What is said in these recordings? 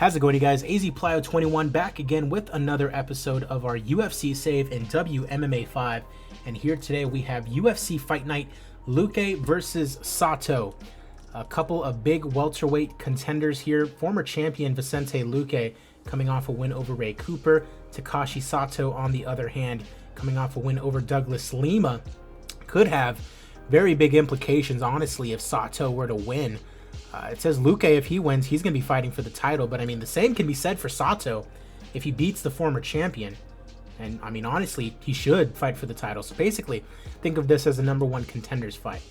How's it going, you guys? AZ Plyo 21 back again with another episode of our UFC save in WMMA 5. And here today we have UFC Fight Night LUQUE versus SATO. A couple of big welterweight contenders here. Former champion VICENTE LUQUE coming off a win over Ray Cooper. TAKASHI SATO, on the other hand, coming off a win over Douglas Lima. Could have very big implications, honestly, if SATO were to win. It says LUQUE, if he wins, he's going to be fighting for the title. But, I mean, the same can be said for SATO if he beats the former champion. And, I mean, honestly, he should fight for the title. So, basically, think of this as a #1 contenders fight.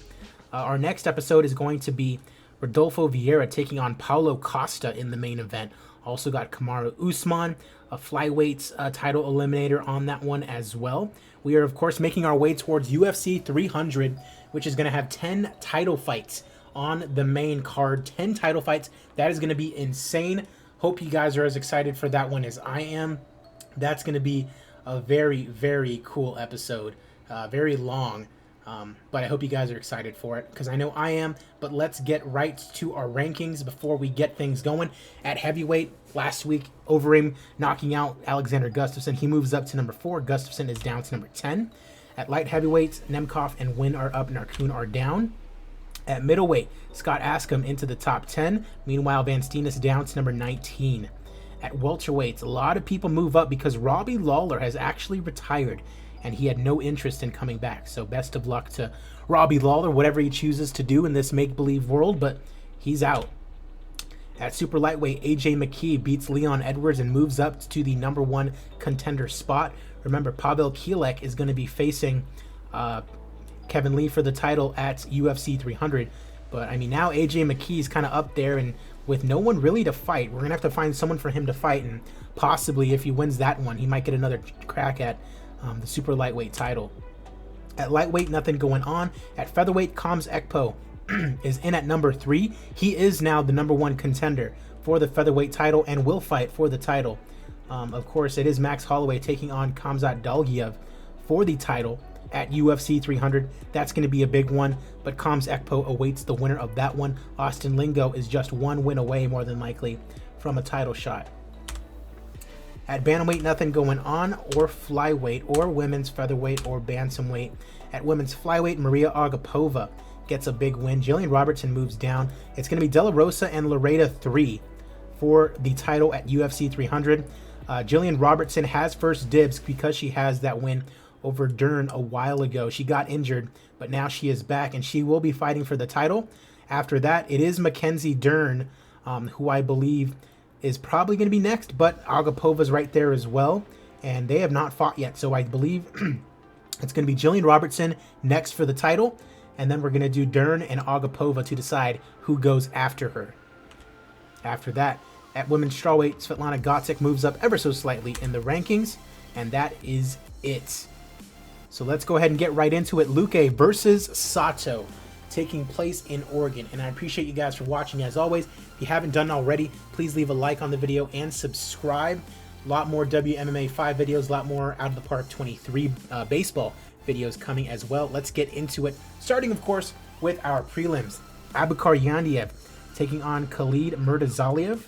Our next episode is going to be Rodolfo Vieira taking on Paulo Costa in the main event. Also got Kamaru Usman, a flyweight title eliminator on that one as well. We are, of course, making our way towards UFC 300, which is going to have 10 title fights on the main card. 10 title fights. That is going to be insane. Hope you guys are as excited for that one as I am. That's going to be a very, very cool episode. Very long. But I hope you guys are excited for it, because I know I am. But let's get right to our rankings before we get things going. At heavyweight, last week, Overeem knocking out Alexander Gustafsson. He moves up to number 4. Gustafsson is down to number 10. At light heavyweights, Nemkov and Wynn are up, Narkun are down. At middleweight, Scott Askham into the top 10. Meanwhile, Van Steen is down to number 19. At welterweights, a lot of people move up because Robbie Lawler has actually retired, and he had no interest in coming back. So best of luck to Robbie Lawler, whatever he chooses to do in this make-believe world, but he's out. At super lightweight, AJ Mckee beats Leon Edwards and moves up to the #1 contender spot. Remember, Pavel Kielek is going to be facing Kevin Lee for the title at UFC 300. But, I mean, now AJ Mckee is kind of up there, and with no one really to fight, we're going to have to find someone for him to fight, and possibly if he wins that one, he might get another crack at the super lightweight title. At lightweight, nothing going on. At featherweight, Combs Ekpo is in at number 3. He is now the #1 contender for the featherweight title and will fight for the title. Of course, it is Max Holloway taking on Khamzat Dalgiev for the title at UFC 300. That's going to be a big one, but Combs Ekpo awaits the winner of that one. Austin Lingo is just one win away, more than likely, from a title shot. At bantamweight, nothing going on, or flyweight, or women's featherweight, or bantamweight. At women's flyweight, Maria Agapova gets a big win. Jillian Robertson moves down. It's going to be De La Rosa and Loretta 3 for the title at UFC 300. Jillian Robertson has first dibs because she has that win over Dern a while ago. She got injured, but now she is back, and she will be fighting for the title. After that, it is Mackenzie Dern, who I believe is probably going to be next, but Agapova's right there as well, and they have not fought yet, so I believe it's going to be Jillian Robertson next for the title, and then we're going to do Dern and Agapova to decide who goes after her. After that, at women's strawweight, Svetlana Gotzik moves up ever so slightly in the rankings, and that is it. So let's go ahead and get right into it. LUQUE versus SATO, taking place in Oregon. And I appreciate you guys for watching. As always, if you haven't done already, please leave a like on the video and subscribe. A lot more WMMA 5 videos, a lot more Out of the Park 23 baseball videos coming as well. Let's get into it. Starting, of course, with our prelims. Abakar Yandia taking on Khalid Murtazalia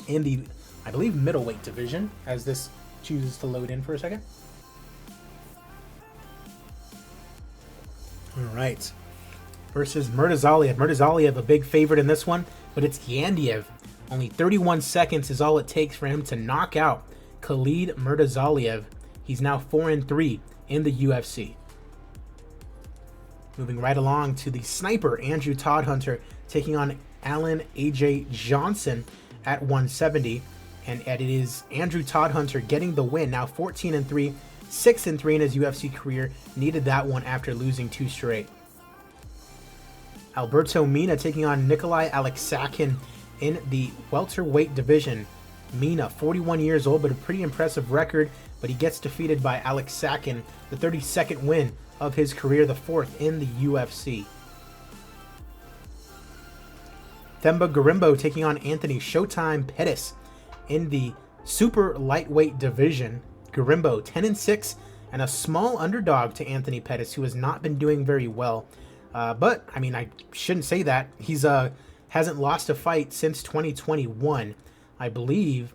in the, I believe, middleweight division, as this chooses to load in for a second. All right. Versus Murtazalia. Murtazalia, a big favorite in this one, but it's Yandia. Only 31 seconds is all it takes for him to knock out Khalid Murtazalia. He's now 4-3 in the UFC. Moving right along to the sniper, Andrew Todd Hunter taking on Alan AJ Johnson at 170. And it is Andrew Todd Hunter getting the win, now 14-3. 6-3 in his UFC career. Needed that one after losing 2 straight. Alberto Mina taking on Nikolai Alexakin in the welterweight division. Mina, 41 years old, but a pretty impressive record, but he gets defeated by Alexakin, the 32nd win of his career, the 4th in the UFC. Themba Gorimbo taking on Anthony Showtime Pettis in the super lightweight division. Gorimbo 10-6 and a small underdog to Anthony Pettis, who has not been doing very well. But I mean, I shouldn't say that. He's hasn't lost a fight since 2021. I believe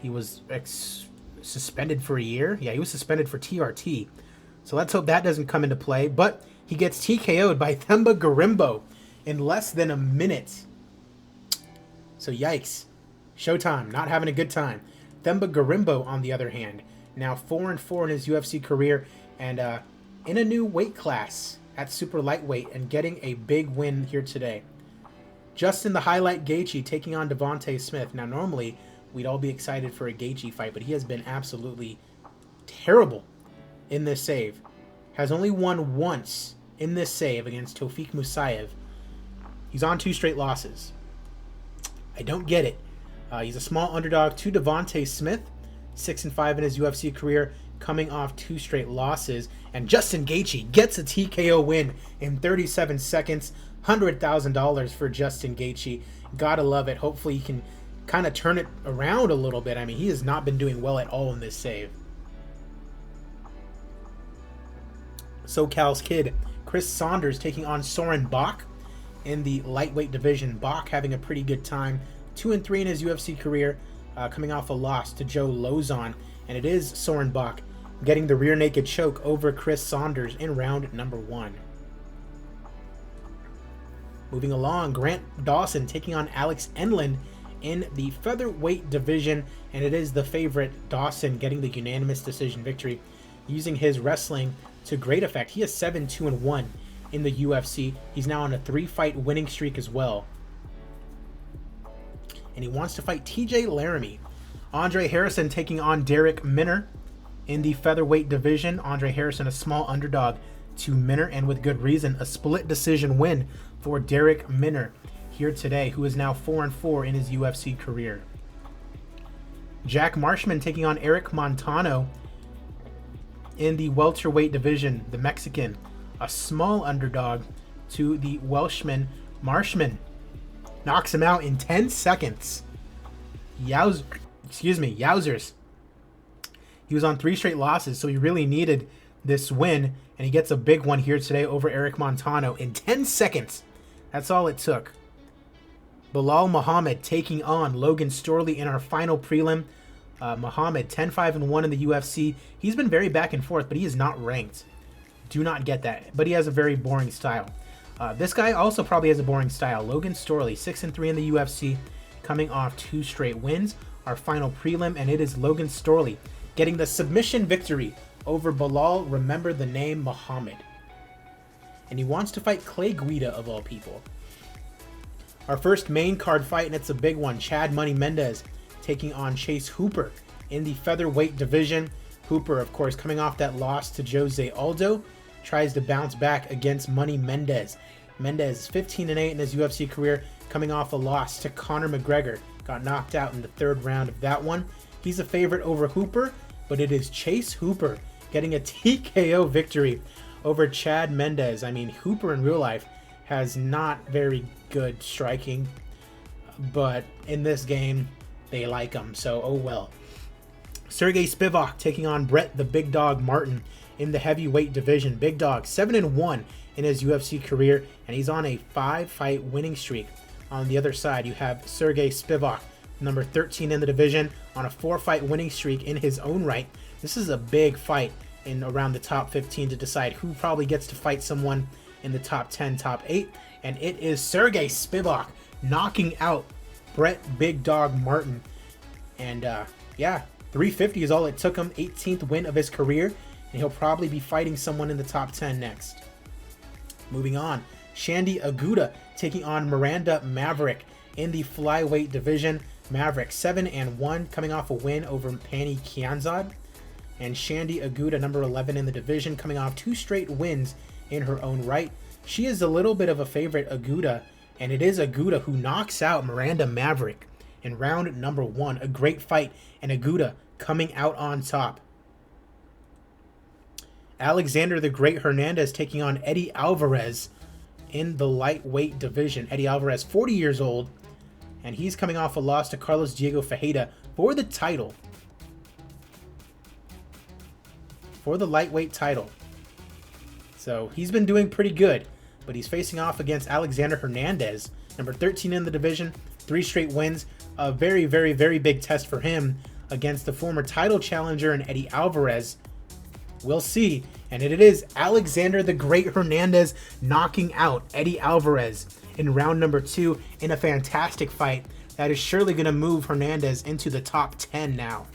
he was suspended for a year. Yeah, he was suspended for TRT. So let's hope that doesn't come into play. But he gets TKO'd by Themba Gorimbo in less than a minute. So yikes. Showtime, not having a good time. Themba Gorimbo, on the other hand, now 4-4 in his UFC career, and in a new weight class at super lightweight, and getting a big win here today. Justin the Highlight Gaethje taking on Devontae Smith. Now normally we'd all be excited for a Gaethje fight, but he has been absolutely terrible in this save. Has only won once in this save against Tofik Musayev. He's on 2 straight losses. I don't get it. He's a small underdog to Devontae Smith, 6-5 in his UFC career, coming off 2 straight losses. And Justin Gaethje gets a TKO win in 37 seconds. $100,000 for Justin Gaethje. Gotta love it. Hopefully he can kind of turn it around a little bit. I mean, he has not been doing well at all in this save. SoCal's kid, Chris Saunders, taking on Soren Bach in the lightweight division. Bach having a pretty good time. 2-3 in his UFC career, coming off a loss to Joe Lozon. And it is Soren Bach getting the rear naked choke over Chris Saunders in round number 1. Moving along, Grant Dawson taking on Alex Enlund in the featherweight division. And it is the favorite Dawson getting the unanimous decision victory, using his wrestling to great effect. He is 7-2-1 in the UFC. He's now on a 3-fight winning streak as well. And he wants to fight TJ Laramie. Andre Harrison taking on Derrick Minner in the featherweight division. Andre Harrison, a small underdog to Minner, and with good reason. A split decision win for Derrick Minner here today, who is now 4-4 in his UFC career. Jack Marshman taking on Eric Montano in the welterweight division. The Mexican, a small underdog to the Welshman. Marshman knocks him out in 10 seconds. Yowzers. He was on 3 straight losses, so he really needed this win, and he gets a big one here today over Eric Montano in 10 seconds. That's all it took. Bilal Muhammad taking on Logan Storley in our final prelim. Muhammad, 10-5-1 in the UFC. He's been very back and forth, but he is not ranked. Do not get that. But he has a very boring style. This guy also probably has a boring style. Logan Storley, 6-3 in the UFC, coming off 2 straight wins. Our final prelim, and it is Logan Storley getting the submission victory over Bilal, remember the name, Muhammad. And he wants to fight Clay Guida, of all people. Our first main card fight, and it's a big one. Chad Money Mendez taking on Chase Hooper in the featherweight division. Hooper, of course, coming off that loss to Jose Aldo, tries to bounce back against Money Mendez. Mendez is 15-8 in his UFC career, coming off a loss to Conor McGregor. Got knocked out in the 3rd round of that one. He's a favorite over Hooper, but it is Chase Hooper getting a TKO victory over Chad Mendez. I mean, Hooper in real life has not very good striking, but in this game, they like him, so oh well. Sergey Spivak taking on Brett the Big Dog Martin in the heavyweight division. Big Dog, 7-1 in his UFC career, and he's on a 5-fight winning streak. On the other side, you have Sergey Spivak, number 13 in the division, on a 4-fight winning streak in his own right. This is a big fight in around the top 15 to decide who probably gets to fight someone in the top 10, top 8. And it is Sergey Spivak knocking out Brett Big Dog Martin. And yeah, 350 is all it took him. 18th win of his career. And he'll probably be fighting someone in the top 10 next. Moving on, Shandy Aguda taking on Miranda Maverick in the flyweight division. Maverick 7-1, coming off a win over Pani Kianzad. And Shandy Aguda, number 11 in the division, coming off 2 straight wins in her own right. She is a little bit of a favorite, Aguda, and it is Aguda who knocks out Miranda Maverick in round number 1. A great fight, and Aguda coming out on top. Alexander the Great Hernandez taking on Eddie Alvarez in the lightweight division. Eddie Alvarez, 40 years old, and he's coming off a loss to Carlos Diego Ferreira for the title. For the lightweight title. So he's been doing pretty good, but he's facing off against Alexander Hernandez, number 13 in the division, 3 straight wins. a very, very, very big test for him against the former title challenger and Eddie Alvarez. We'll see. And it is Alexander the Great Hernandez knocking out Eddie Alvarez in round number 2 in a fantastic fight that is surely going to move Hernandez into the top 10 now.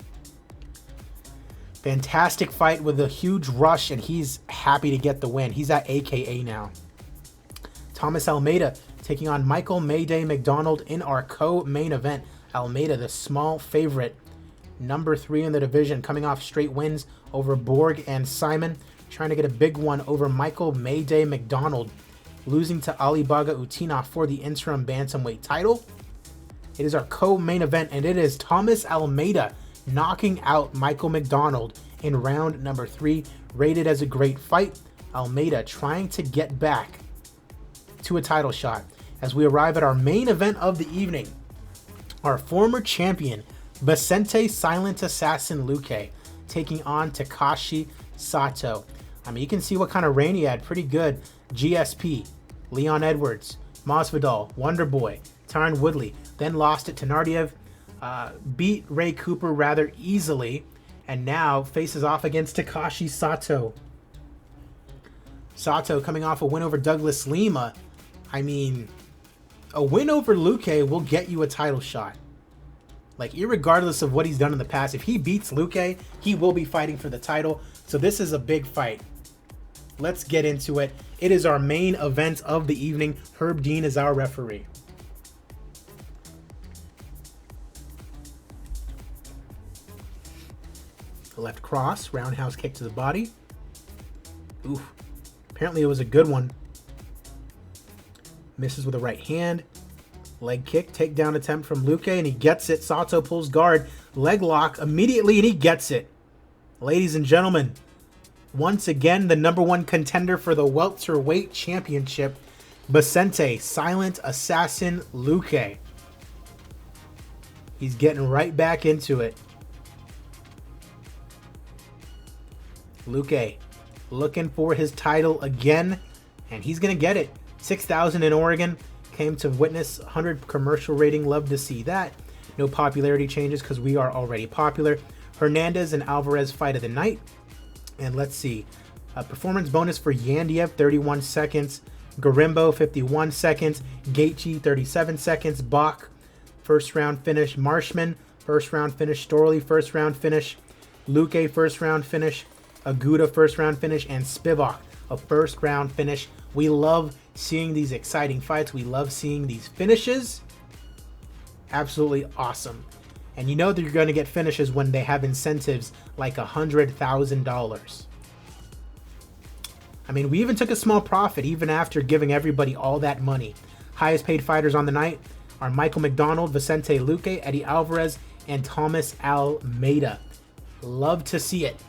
Fantastic fight with a huge rush, and he's happy to get the win. He's at AKA now. Thomas Almeida taking on Michael Mayday McDonald in our co-main event. Almeida, the small favorite, number 3 in the division, coming off straight wins over Borg and Simon, trying to get a big one over Michael Mayday McDonald, losing to Ali Baga Utina for the interim bantamweight title. It is our co-main event, and it is Thomas Almeida knocking out Michael McDonald in round number 3, rated as a great fight. Almeida trying to get back to a title shot as we arrive at our main event of the evening. Our former champion, VICENTE Silent Assassin LUQUE, taking on TAKASHI SATO. I mean, you can see what kind of reign he had. Pretty good. GSP, Leon Edwards, Masvidal, Wonderboy, Tyron Woodley. Then lost it to Nardiev. Beat Ray Cooper rather easily. And now faces off against TAKASHI SATO. Sato coming off a win over Douglas Lima. I mean, a win over LUQUE will get you a title shot. Like, irregardless of what he's done in the past, if he beats LUQUE, he will be fighting for the title. So this is a big fight. Let's get into it. It is our main event of the evening. Herb Dean is our referee. Left cross, roundhouse kick to the body. Oof. Apparently it was a good one. Misses with a right hand. Leg kick, takedown attempt from LUQUE, and he gets it. Sato pulls guard. Leg lock immediately, and he gets it. Ladies and gentlemen, once again, the number 1 contender for the welterweight championship, VICENTE Silent Assassin LUQUE. He's getting right back into it. LUQUE looking for his title again, and he's going to get it. 6,000 in Oregon. Came to witness 100 commercial rating. Love to see that. No popularity changes because we are already popular. Hernandez and Alvarez fight of the night. And let's see. A performance bonus for Yandia, 31 seconds. Garimbo, 51 seconds. Gaethje, 37 seconds. Bach, first round finish. Marshman, first round finish. Storley, first round finish. LUQUE, first round finish. Aguda, first round finish. And Spivak, a first round finish. We love seeing these exciting fights. We love seeing these finishes. Absolutely awesome. And you know that you're going to get finishes when they have incentives like $100,000. I mean, we even took a small profit even after giving everybody all that money. Highest paid fighters on the night are Michael McDonald, VICENTE LUQUE, Eddie Alvarez, and Thomas Almeida. Love to see it.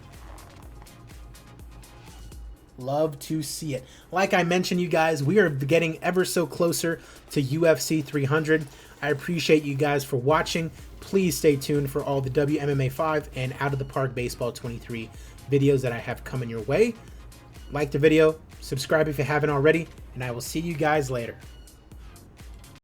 Love to see it. Like I mentioned, you guys, we are getting ever so closer to UFC 300. I appreciate you guys for watching. Please stay tuned for all the WMMA 5 and Out of the Park Baseball 23 videos that I have coming your way. Like the video, subscribe if you haven't already, and I will see you guys later.